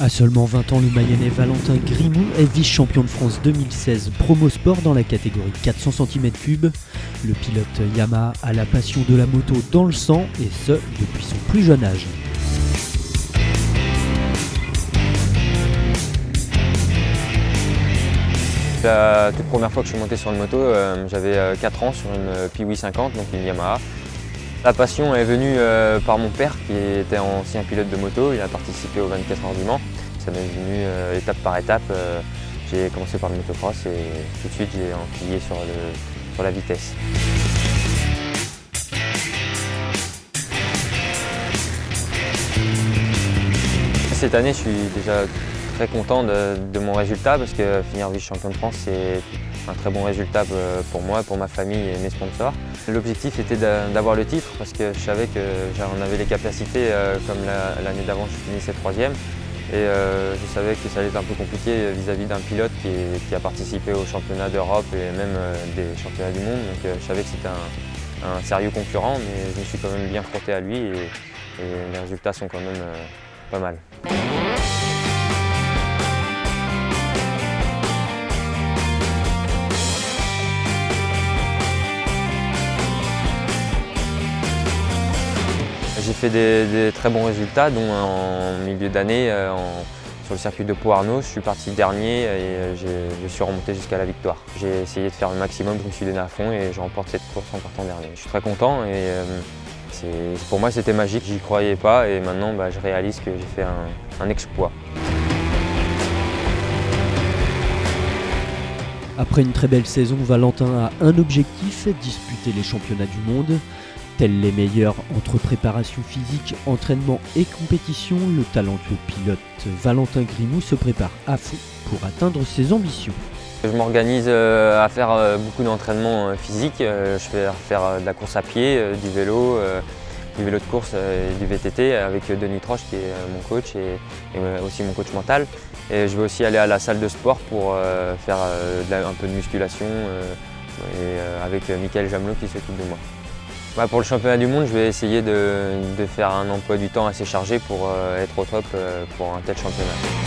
À seulement 20 ans, le Mayennais Valentin Grimoux est vice-champion de France 2016 Promo Sport dans la catégorie 400 cm3. Le pilote Yamaha a la passion de la moto dans le sang et ce, depuis son plus jeune âge. La toute première fois que je suis monté sur une moto, j'avais 4 ans sur une Piwi 50, donc une Yamaha. La passion est venue par mon père qui était ancien pilote de moto, il a participé aux 24 heures du Mans. Ça m'est venu étape par étape. J'ai commencé par le motocross et tout de suite j'ai empilé sur la vitesse. Cette année, je suis déjà très content de mon résultat parce que finir vice-champion de France, c'est un très bon résultat pour moi, pour ma famille et mes sponsors. L'objectif était d'avoir le titre parce que je savais que j'en avais les capacités, comme l'année d'avant je finissais 3e. Et je savais que ça allait être un peu compliqué vis-à-vis d'un pilote qui a participé aux championnats d'Europe et même des championnats du monde. Donc je savais que c'était un sérieux concurrent, mais je me suis quand même bien frotté à lui et les résultats sont quand même pas mal. J'ai fait des très bons résultats, dont en milieu d'année, sur le circuit de Pau-Arnaud, je suis parti dernier et je suis remonté jusqu'à la victoire. J'ai essayé de faire le maximum, je me suis donné à fond et je remporte cette course en partant dernier. Je suis très content et pour moi c'était magique, j'y croyais pas et maintenant je réalise que j'ai fait un exploit. Après une très belle saison, Valentin a un objectif, disputer les championnats du monde. Tels les meilleurs entre préparation physique, entraînement et compétition, le talentueux pilote Valentin Grimoux se prépare à fond pour atteindre ses ambitions. Je m'organise à faire beaucoup d'entraînements physiques. Je vais faire de la course à pied, du vélo de course et du VTT avec Denis Troche qui est mon coach et aussi mon coach mental. Et je vais aussi aller à la salle de sport pour faire un peu de musculation avec Mickaël Jamelot qui s'occupe de moi. Pour le championnat du monde, je vais essayer de faire un emploi du temps assez chargé pour être au top pour un tel championnat.